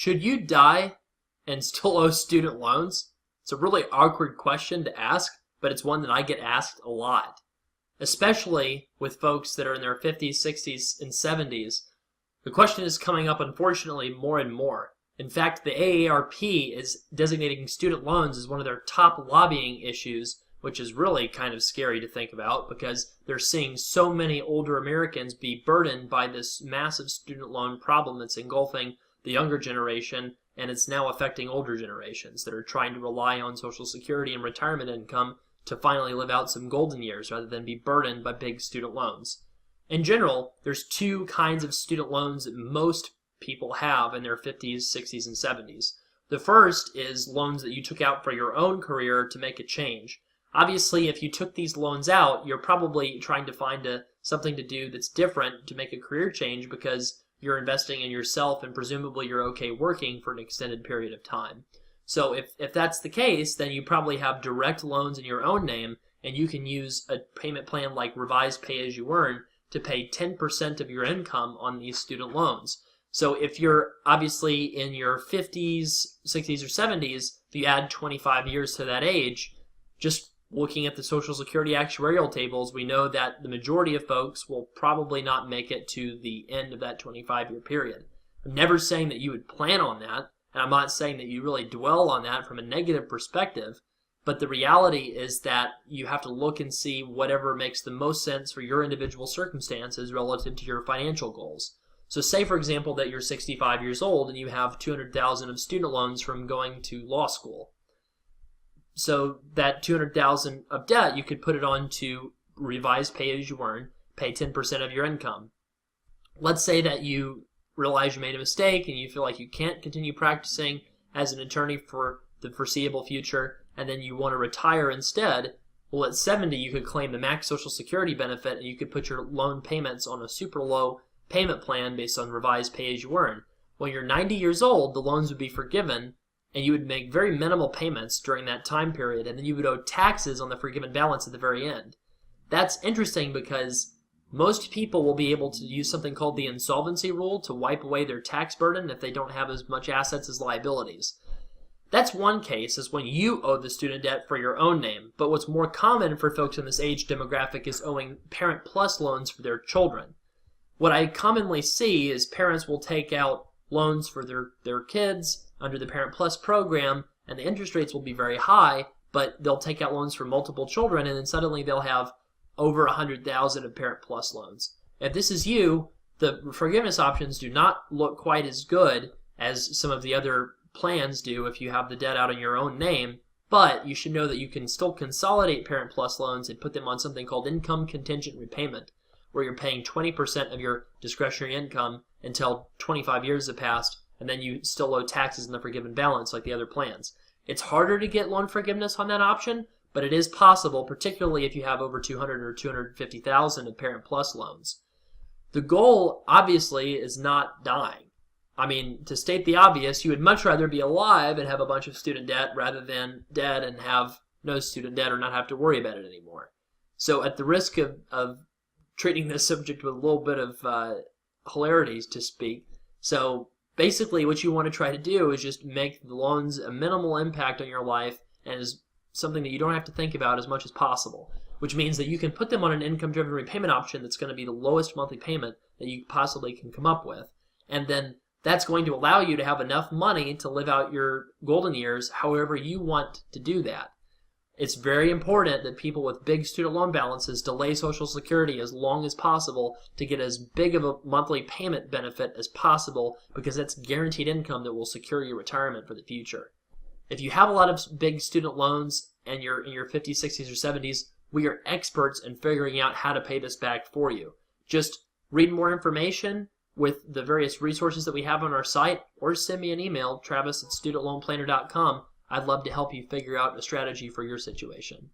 Should you die and still owe student loans? It's a really awkward question to ask, but it's one that I get asked a lot, especially with folks that are in their 50s, 60s, and 70s. The question is coming up, unfortunately, more and more. In fact, the AARP is designating student loans as one of their top lobbying issues, which is really kind of scary to think about because they're seeing so many older Americans be burdened by this massive student loan problem that's engulfing the younger generation, and it's now affecting older generations that are trying to rely on Social Security and retirement income to finally live out some golden years rather than be burdened by big student loans. In general, there's two kinds of student loans that most people have in their 50s, 60s, and 70s. The first is loans that you took out for your own career to make a change. Obviously, if you took these loans out, you're probably trying to find something to do that's different to make a career change because you're investing in yourself and presumably you're okay working for an extended period of time. So if that's the case, then you probably have direct loans in your own name and you can use a payment plan like Revised Pay As You Earn to pay 10% of your income on these student loans. So if you're obviously in your 50s, 60s, or 70s, if you add 25 years to that age, just looking at the Social Security actuarial tables, we know that the majority of folks will probably not make it to the end of that 25-year period. I'm never saying that you would plan on that, and I'm not saying that you really dwell on that from a negative perspective, but the reality is that you have to look and see whatever makes the most sense for your individual circumstances relative to your financial goals. So say, for example, that you're 65 years old and you have $200,000 of student loans from going to law school. So that $200,000 of debt, you could put it on to Revised Pay As You Earn, pay 10% of your income. Let's say that you realize you made a mistake and you feel like you can't continue practicing as an attorney for the foreseeable future, and then you want to retire instead. Well, at 70, you could claim the max Social Security benefit and you could put your loan payments on a super low payment plan based on Revised Pay As You Earn. When you're 90 years old, the loans would be forgiven and you would make very minimal payments during that time period, and then you would owe taxes on the forgiven balance at the very end. That's interesting because most people will be able to use something called the insolvency rule to wipe away their tax burden if they don't have as much assets as liabilities. That's one case, is when you owe the student debt for your own name, but what's more common for folks in this age demographic is owing Parent Plus loans for their children. What I commonly see is parents will take out loans for their kids under the Parent Plus program, and the interest rates will be very high, but they'll take out loans for multiple children, and then suddenly they'll have over $100,000 of Parent Plus loans. If this is you, the forgiveness options do not look quite as good as some of the other plans do if you have the debt out in your own name, but you should know that you can still consolidate Parent Plus loans and put them on something called income contingent repayment, where you're paying 20% of your discretionary income until 25 years have passed, and then you still owe taxes in the forgiven balance like the other plans. It's harder to get loan forgiveness on that option, but it is possible, particularly if you have over $200,000 or $250,000 of Parent Plus loans. The goal, obviously, is not dying. I mean, to state the obvious, you would much rather be alive and have a bunch of student debt rather than dead and have no student debt or not have to worry about it anymore. So at the risk of treating this subject with a little bit of hilarity, to speak, so basically what you want to try to do is just make the loans a minimal impact on your life and is something that you don't have to think about as much as possible, which means that you can put them on an income-driven repayment option that's going to be the lowest monthly payment that you possibly can come up with. And then that's going to allow you to have enough money to live out your golden years however you want to do that. It's very important that people with big student loan balances delay Social Security as long as possible to get as big of a monthly payment benefit as possible, because that's guaranteed income that will secure your retirement for the future. If you have a lot of big student loans and you're in your 50s, 60s, or 70s, we are experts in figuring out how to pay this back for you. Just read more information with the various resources that we have on our site, or send me an email, travis@studentloanplanner.com. I'd love to help you figure out a strategy for your situation.